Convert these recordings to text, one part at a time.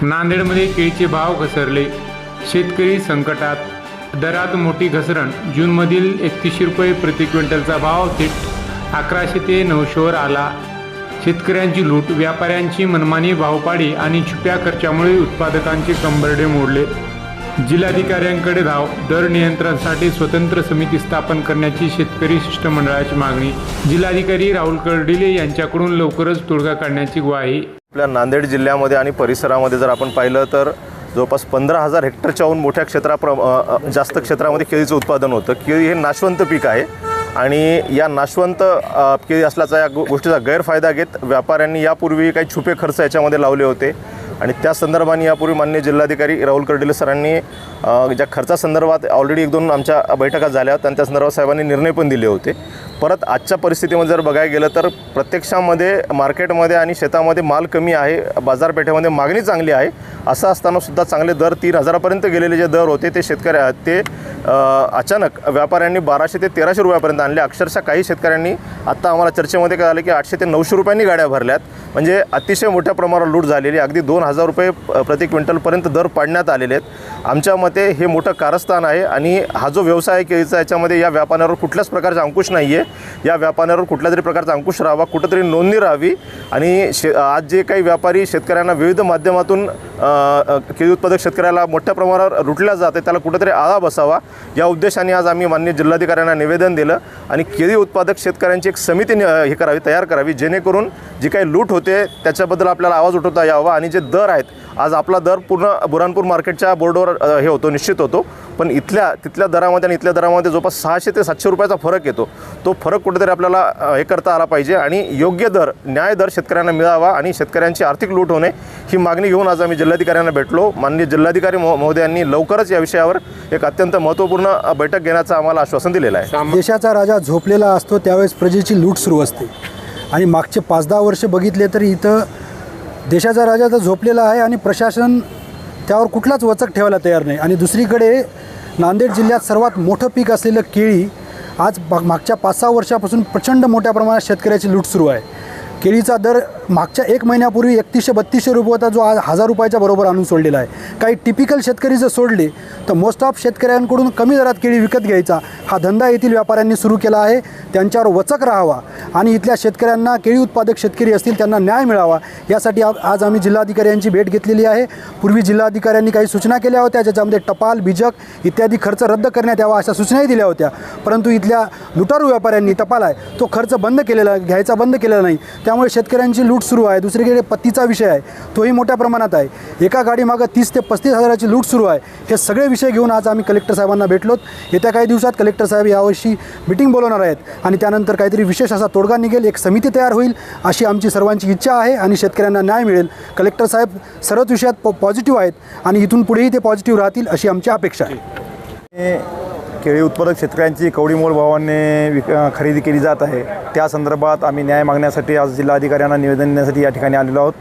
नांदेडमध्ये केळीचे भाव घसरले, शेतकरी संकटात, दरात मोठी घसरण। जूनमधील 3100 रुपये प्रति क्विंटलचा भाव थेट 1100 ते 900 वर आला। शेतकऱ्यांची लूट, व्यापाऱ्यांची मनमानी भावपाडी आणि छुप्या खर्चामुळे उत्पादकांचे कंबरडे मोडले। जिल्हाधिकाऱ्यांकडे धाव, दर नियंत्रणासाठी स्वतंत्र समिती स्थापन करण्याची शेतकरी शिष्टमंडळाची मागणी। जिल्हाधिकारी राहुल कर्डिले यांच्याकडून लवकरच तोडगा काढण्याची ग्वाही। आपल्या नांदेड जिल्ह्यामध्ये आणि परिसरामध्ये जर आपण पाहिलं तर जवळपास 15,000 हेक्टरच्याहून मोठ्या जास्त क्षेत्रामध्ये केळीचं उत्पादन होतं। केळी हे नाशवंत पीक आहे आणि या नाशवंत केळी असल्याचा या गोष्टीचा गैरफायदा घेत व्यापाऱ्यांनी यापूर्वी काही छुपे खर्च याच्यामध्ये लावले होते आणि त्या संदर्भाने यापूर्वी माननीय जिल्हाधिकारी राहुल कर्डिले सरांनी ज्या खर्चासंदर्भात ऑलरेडी 1-2 आमच्या बैठका झाल्या होत्या आणि त्या संदर्भात साहेबांनी निर्णय पण दिले होते। परत आजच्या परिस्थितीमध्ये जर बघायला गेलं तर प्रत्यक्षामध्ये मार्केटमध्ये आणि शेतामध्ये माल कमी आहे, बाजारपेठेमध्ये मागणी चांगली आहे, असं असताना सुद्धा चांगले दर 3,000 पर्यंत गेलेले जे दर होते ते अचानक व्यापाऱ्यांनी 1200 ते 1300 रुपयापर्यंत आणले। अक्षरशः काही शेतकऱ्यांनी आत्ता आम्हाला चर्चेमध्ये कळालं की 800 ते 900 रुपयांनी गाड्या भरल्यात, म्हणजे अतिशय मोठ्या प्रमाणावर लूट झालेली। अगदी 2,000 रुपये प्रति क्विंटलपर्यंत दर पाडण्यात आलेले आहेत। आमच्या मते हे मोठं कारस्थान आहे आणि हा जो व्यवसाय आहे केळीचा याच्यामध्ये या व्यापाऱ्यांवर कुठल्याच प्रकारचा अंकुश नाही आहे। या व्यापाऱ्यांवर कुठल्या तरी प्रकारचा अंकुश राहावा, कुठंतरी नोंदणी राहावी आणि आज जे काही व्यापारी शेतकऱ्यांना विविध माध्यमातून केळी उत्पादक शेतकऱ्याला मोठ्या प्रमाणावर लुटल्या जाते त्याला कुठंतरी आळा बसावा, या उद्देशाने आज आम्ही माननीय जिल्हाधिकाऱ्यांना निवेदन दिलं आणि केळी उत्पादक शेतकऱ्यांची एक समिती तयार करावी, जेणेकरून जी काही लूट होते त्याच्याबद्दल आपल्याला आवाज उठवता यावा आणि जे दर आहेत, आज आपला दर पूर्ण बुरहानपूर मार्केटच्या बोर्डवर निश्चित होतो, पण तिथल्या दरामध्ये आणि इथल्या दरामध्ये जवळपास 600 ते 700 रुपयाचा फरक येतो। तो फरक कुठेतरी आपल्याला करता आला पाहिजे आणि योग्य दर, न्याय दर शेतकऱ्यांना मिळावा आणि शेतकऱ्यांची आर्थिक लूट होणे ही मागणी घेऊन आज आम्ही जिल्हाधिकाऱ्यांना भेटलो। माननीय जिल्हाधिकारी महोदयांनी लवकरच या विषयावर एक अत्यंत महत्त्वपूर्ण बैठक घेण्याचं आम्हाला आश्वासन दिलेलं आहे। देशाचा राजा झोपलेला असतो त्यावेळेस प्रजेची लूट सुरू असते आणि मागचे 5-10 वर्ष बघितले तर इथं देशाचा राजा तर झोपलेला आहे आणि प्रशासन त्यावर कुठलाच वचक ठेवायला तयार नाही। आणि दुसरीकडे नांदेड जिल्ह्यात सर्वात मोठं पीक असलेलं केळी आज मागच्या 5-6 वर्षापासून प्रचंड मोठ्या प्रमाणात शेतकऱ्याची लूट सुरू आहे। केळीचा दर मागच्या 1 महिन्यापूर्वी 3100-3200 रुपये होता, जो आज 1000 रुपयाच्या बरोबर आणून सोडलेला आहे। काही टिपिकल शेतकरी जर सोडले तर मोस्ट ऑफ शेतकऱ्यांकडून कमी दरात केळी विकत घ्यायचा हा धंदा येथील व्यापाऱ्यांनी सुरू केला आहे। त्यांच्यावर वचक राहावा आणि इथल्या शेतकऱ्यांना, केळी उत्पादक शेतकरी असतील त्यांना न्याय मिळावा, यासाठी आज आम्ही जिल्हाधिकाऱ्यांची भेट घेतलेली आहे। पूर्वी जिल्हाधिकाऱ्यांनी काही सूचना केल्या होत्या, ज्याच्यामध्ये टपाल, बीजक इत्यादी खर्च रद्द करण्यात यावा अशा सूचनाही दिल्या होत्या, परंतु इथल्या लुटारू व्यापाऱ्यांनी टपाल आहे तो खर्च घ्यायचा बंद केलेला नाही, त्यामुळे शेतकऱ्यांची लूट सुरू आहे। दुसरीकडे पत्तीचा विषय आहे, तोही मोठ्या प्रमाणात आहे। एका गाडीमागं 30 ते 35 हजाराची लूट सुरू आहे। हे सगळे विषय घेऊन आज आम्ही कलेक्टर साहेबांना भेटलोत। येत्या काही दिवसात कलेक्टर साहेब यावर्षी मिटिंग बोलवणार आहेत आणि त्यानंतर काहीतरी विशेष असा तोडगा निघेल, एक समिती तयार होईल अशी आमची सर्वांची इच्छा आहे आणि शेतकऱ्यांना न्याय मिळेल। कलेक्टर साहेब सर्वच विषयात पॉझिटिव्ह आहेत आणि इथून पुढेही ते पॉझिटिव्ह राहतील अशी आमची अपेक्षा आहे। केळी उत्पादक शेतकऱ्यांची कवडीमोल भावाने खरेदी केली जात आहे, त्या संदर्भात आम्ही न्याय मागण्यासाठी आज जिल्हाधिकाऱ्यांना निवेदन देण्यासाठी या ठिकाणी आलेलो आहोत।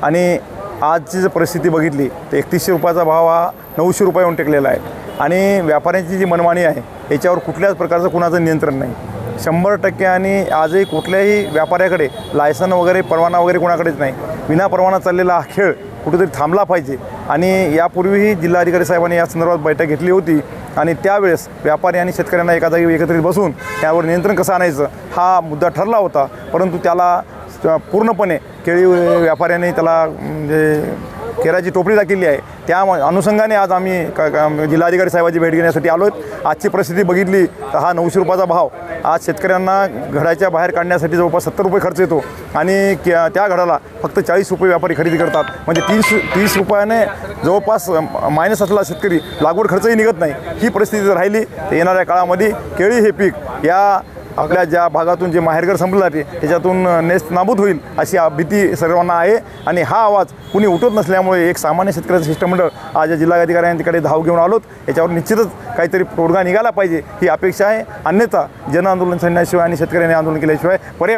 आणि आजची जर परिस्थिती बघितली तर 3100 रुपयाचा भाव हा 900 रुपयाहून टेकलेला आहे आणि व्यापाऱ्यांची जी मनमानी आहे याच्यावर कुठल्याच प्रकारचं कुणाचं नियंत्रण नाही। 100% आणि आजही कुठल्याही व्यापाऱ्याकडे लायसन वगैरे, परवाना वगैरे कोणाकडेच नाही। विना परवाना चाललेला हा खेळ कुठेतरी थांबला पाहिजे आणि यापूर्वीही जिल्हाधिकारी साहेबांनी या संदर्भात बैठक घेतली होती आणि त्यावेळेस व्यापारी आणि शेतकऱ्यांना एका जागी एकत्रित बसून त्यावर नियंत्रण कसं आणायचं हा मुद्दा ठरला होता, परंतु त्याला पूर्णपणे केळी व्यापाऱ्यांनी त्याला केराची टोपली दाखवली आहे। त्या अनुषंगाने आज आम्ही जिल्हाधिकारी साहेबांची भेट घेण्यासाठी आलो आहेत। आजची परिस्थिती बघितली तर हा 900 रुपयाचा भाव आज शेतकऱ्यांना घडाच्या बाहेर काढण्यासाठी जवळपास 70 रुपये खर्च येतो आणि त्या घडाला फक्त 40 रुपये व्यापारी खरेदी करतात, म्हणजे 30 रुपयाने जवळपास मायनस असलेला शेतकरी लागवड खर्चही निघत नाही। ही परिस्थिती जर राहिली तर येणाऱ्या काळामध्ये केळी हे पीक या आपल्या ज्या भागातून जे माहेरघर संपलं जाते त्याच्यातून नेस्त नाबूद होईल अशी भीती सर्वांना आहे आणि हा आवाज कुणी उठवत नसल्यामुळे एक सामान्य शेतकऱ्याचं शिष्टमंडळ आज या जिल्हाधिकाऱ्यांकडे धाव घेऊन आलोत। याच्यावर निश्चितच काहीतरी तोडगा निघाला पाहिजे ही अपेक्षा आहे, अन्यथा जनआंदोलन छेडण्याशिवाय आणि शेतकऱ्यांनी आंदोलन केल्याशिवाय पर्याय